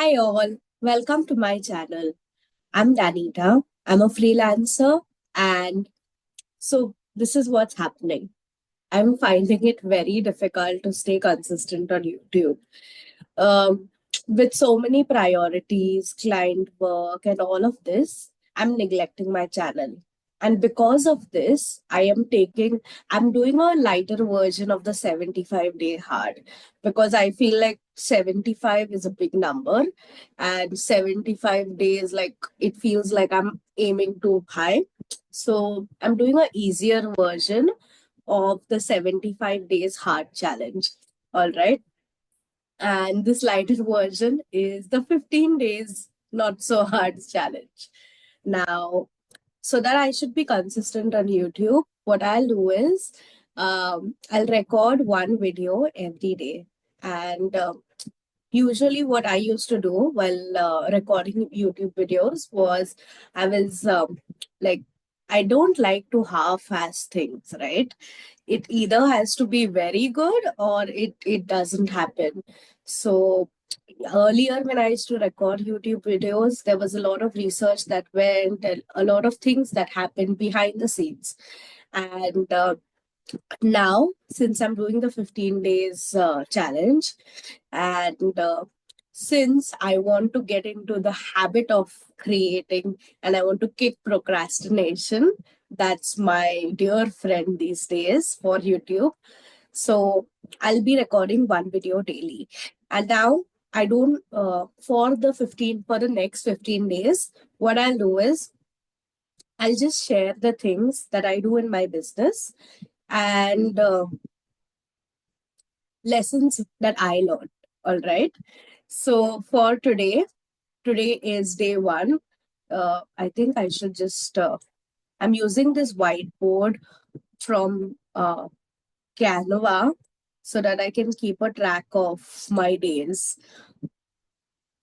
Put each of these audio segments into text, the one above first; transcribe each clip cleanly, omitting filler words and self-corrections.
Hi all, welcome to my channel. I'm Danita. I'm a freelancer, and this is what's happening. I'm finding it very difficult to stay consistent on YouTube. Um, with so many priorities, client work, and all of this, I'm neglecting my channel. And because of this, I'm doing a lighter version of the 75-day hard because I feel like 75 is a big number and 75 days, like it feels like I'm aiming too high. So I'm doing a easier version of the 75 days hard challenge. All right. And this lighter version is the 15 days not so hard challenge. Now, so that I should be consistent on YouTube, what I'll do is I'll record one video every day. And usually, what I used to do while recording YouTube videos was I was like, I don't like to half-ass things, right? It either has to be very good or it doesn't happen. So earlier when I used to record YouTube videos, there was a lot of research that went and a lot of things that happened behind the scenes. And now, since I'm doing the 15 days challenge, and since I want to get into the habit of creating and I want to kick procrastination, that's my dear friend these days for YouTube. So I'll be recording one video daily. And now I don't, for the next 15 days, what I'll do is I'll just share the things that I do in my business and lessons that I learned. All right. So for today is day one. I think I should just, I'm using this whiteboard from Canva so that I can keep a track of my days.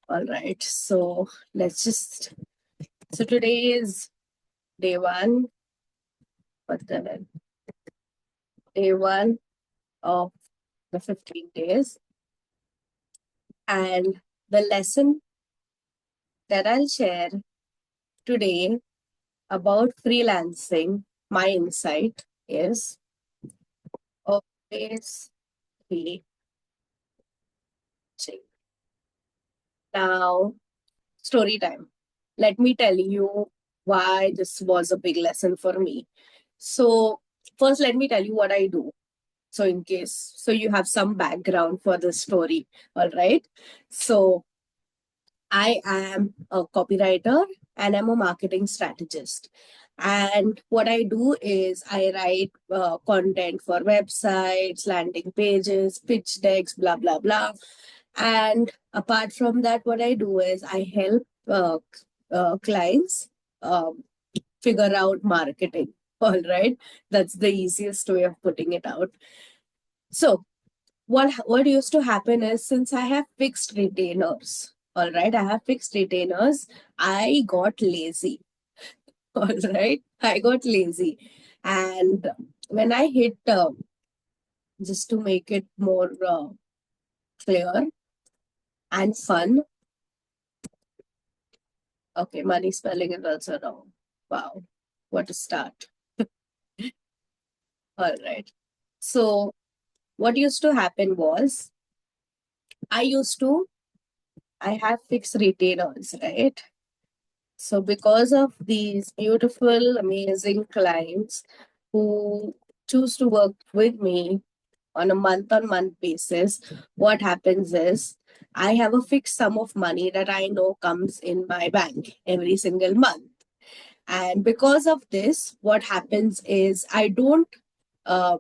All right. So today is day one. What's the name? Day one of the 15 days. And the lesson that I'll share today about freelancing, my insight is always be cheap. Now, story time. Let me tell you why this was a big lesson for me. So, first, let me tell you what I do. So, so you have some background for the story. All right. So, I am a copywriter and I'm a marketing strategist. And what I do is I write content for websites, landing pages, pitch decks, blah, blah, blah. And apart from that, what I do is I help clients um, figure out marketing. All right. That's the easiest way of putting it out. So, what used to happen is since I have fixed retainers, all right, I have fixed retainers, I got lazy. All right, I got lazy. And when I hit, just to make it more clear and fun, okay, money spelling is also wrong. Wow, what a start. All right. So, what used to happen was I used to, I have fixed retainers, right? So, because of these beautiful, amazing clients who choose to work with me on a month basis, what happens is I have a fixed sum of money that I know comes in my bank every single month. And because of this, what happens is I don't uh,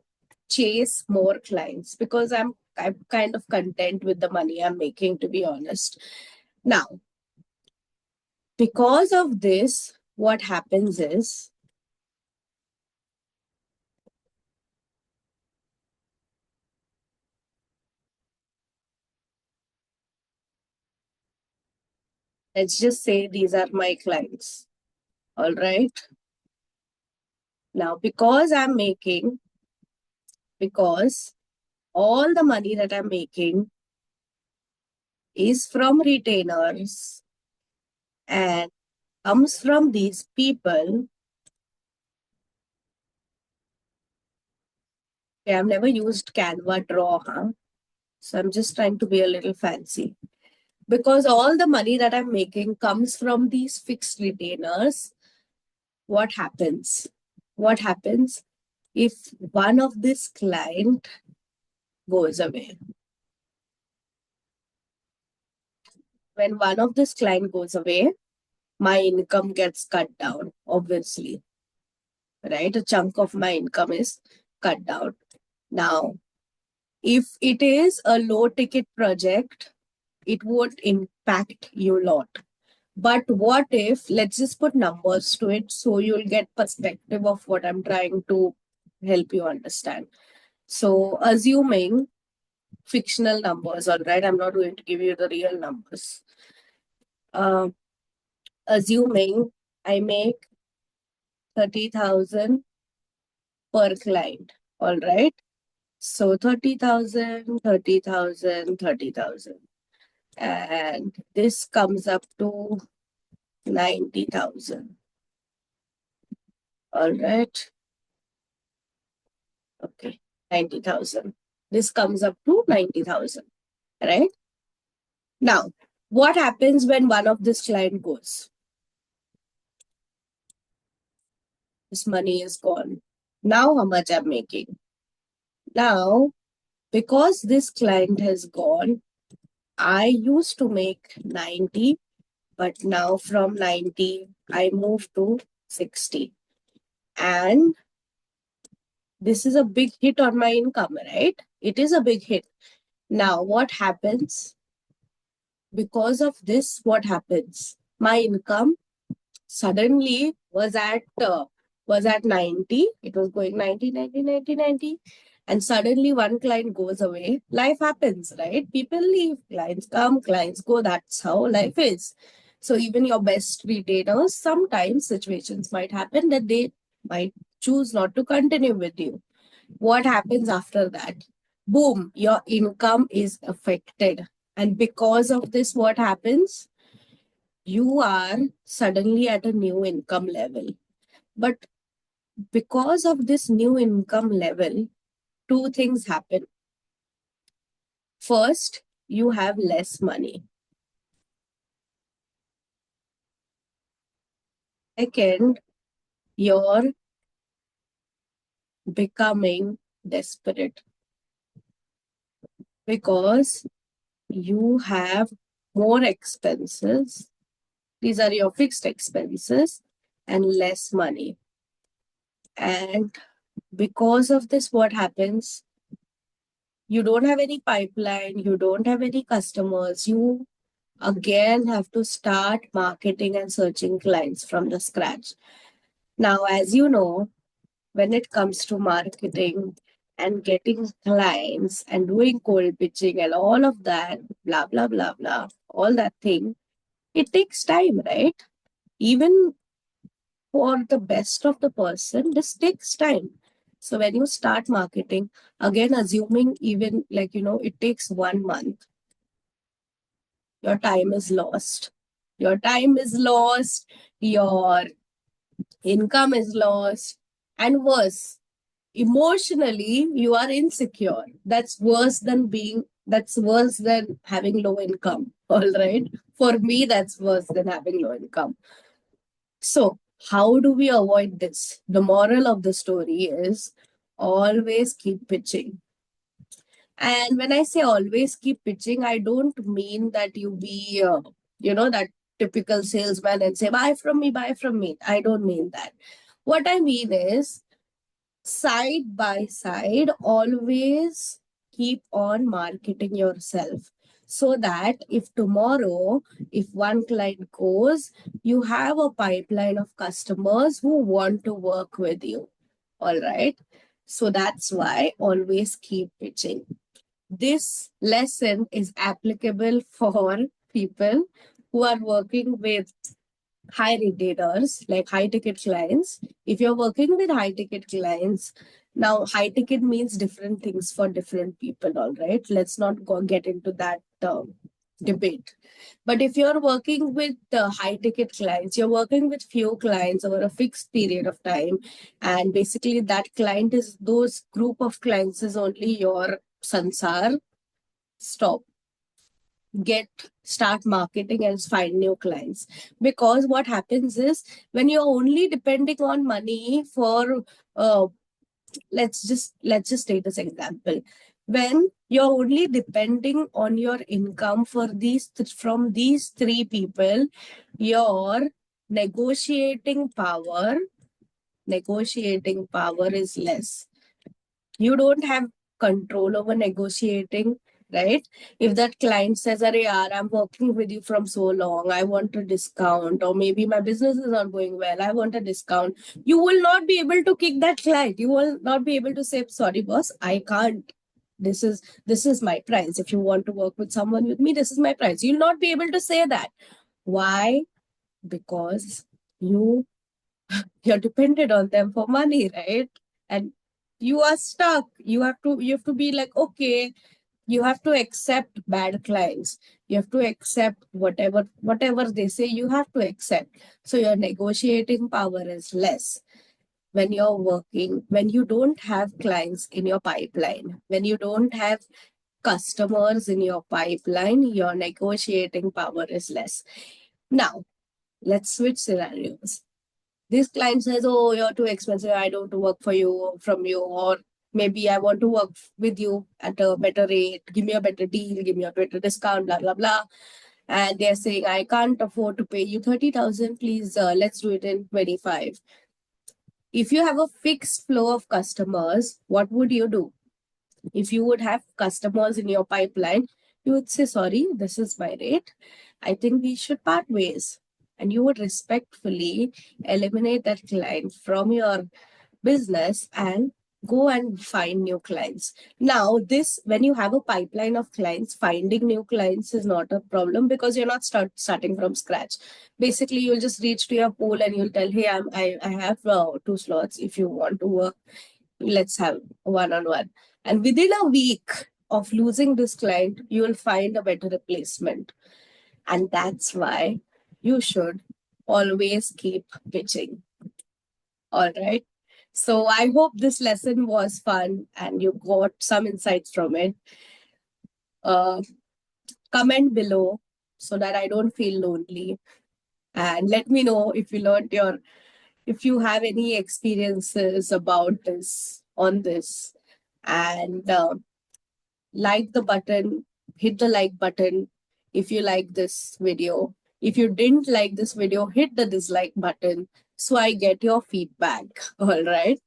chase more clients because I'm kind of content with the money I'm making, to be honest. Now, because of this, what happens is let's just say these are my clients. All right. Now, because all the money that I'm making is from retainers and comes from these people. Okay, I've never used Canva Draw, huh? So I'm just trying to be a little fancy. Because all the money that I'm making comes from these fixed retainers. What happens? What happens if one of this client goes away? When one of this client goes away, my income gets cut down, obviously, right? A chunk of my income is cut down. Now, if it is a low ticket project, it won't impact you a lot. But what if, let's just put numbers to it so you'll get perspective of what I'm trying to help you understand. So, assuming fictional numbers, all right, I'm not going to give you the real numbers. Assuming I make 30,000 per client, all right. So 30,000, 30,000, 30,000. And this comes up to 90,000. All right. Okay. 90,000. This comes up to 90,000. Right. Now, what happens when one of this client goes? This money is gone. Now, how much I'm making? Now, because this client has gone, I used to make 90, but now from 90, I moved to 60. And this is a big hit on my income, right? It is a big hit. Now, what happens? Because of this, what happens? My income suddenly was at 90. It was going 90, 90, 90, 90. And suddenly one client goes away. Life happens, right? People leave, clients come, clients go. That's how life is. So even your best retainers, sometimes situations might happen that they might choose not to continue with you. What happens after that? Boom, your income is affected. And because of this, what happens? You are suddenly at a new income level. But because of this new income level, two things happen. First, you have less money. Second, you're becoming desperate because you have more expenses. These are your fixed expenses and less money. And because of this, what happens? You don't have any pipeline, you don't have any customers, you again have to start marketing and searching clients from the scratch. Now, as you know, when it comes to marketing and getting clients and doing cold pitching and all of that, blah, blah, blah, blah, all that thing, it takes time, right? Even for the best of the person, this takes time. So when you start marketing, again, assuming even like, it takes 1 month, your time is lost. Your time is lost, your income is lost, and worse, emotionally, you are insecure. That's worse than having low income. All right. For me, that's worse than having low income. So, how do we avoid this? The moral of the story is always keep pitching. And when I say always keep pitching, I don't mean that you be, that typical salesman and say, buy from me, buy from me. I don't mean that. What I mean is, side by side, always keep on marketing yourself so that if tomorrow, if one client goes, you have a pipeline of customers who want to work with you. All right. So that's why always keep pitching. This lesson is applicable for people who are working with high retailers, like high ticket clients. If you're working with high ticket clients, now high ticket means different things for different people, all right? Let's not get into that debate. But if you're working with the high ticket clients, you're working with few clients over a fixed period of time, and basically that client is those group of clients is only your sansar. Stop. Start marketing and find new clients, because what happens is when you're only depending on money for let's just take this example. When you're only depending on your income for from these three people, your negotiating power is less. You don't have control over negotiating, right? If that client says, "Arey yaar, I'm working with you from so long, I want a discount," or maybe my business is not going well, I want a discount, you will not be able to kick that client. You will not be able to say, "Sorry, boss, I can't. This is my price. If you want to work with someone with me, this is my price." You'll not be able to say that. Why? Because you're dependent on them for money, right? And you are stuck. You have to be like, okay, you have to accept bad clients. You have to accept whatever they say, you have to accept. So your negotiating power is less when you're working, when you don't have clients in your pipeline, when you don't have customers in your pipeline, your negotiating power is less. Now, let's switch scenarios. This client says, "Oh, you're too expensive. I don't want to work for you from you." Or maybe, "I want to work with you at a better rate. Give me a better deal. Give me a better discount, blah, blah, blah." And they're saying, "I can't afford to pay you 30,000. Please, let's do it in 25." If you have a fixed flow of customers, what would you do? If you would have customers in your pipeline, you would say, "Sorry, this is my rate. I think we should part ways." And you would respectfully eliminate that client from your business and go and find new clients. Now, when you have a pipeline of clients, finding new clients is not a problem, because you're not starting from scratch. Basically, you'll just reach to your pool and you'll tell, "Hey, I have 2 slots. If you want to work, let's have one-on-one." And within a week of losing this client, you will find a better replacement. And that's why you should always keep pitching. All right. So I hope this lesson was fun and you got some insights from it. Comment below so that I don't feel lonely. And let me know if if you have any experiences about this, on this. And like the button, hit the like button if you like this video. If you didn't like this video, hit the dislike button so I get your feedback. All right.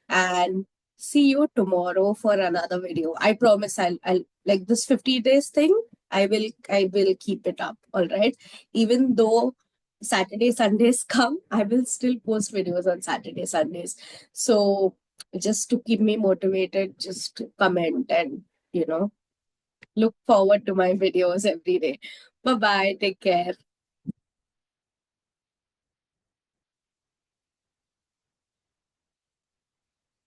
And see you tomorrow for another video. I promise I'll like this 50 days thing. I will keep it up. All right. Even though Saturday, Sundays come, I will still post videos on Saturday, Sundays. So just to keep me motivated, just comment and, look forward to my videos every day. Bye bye. Take care.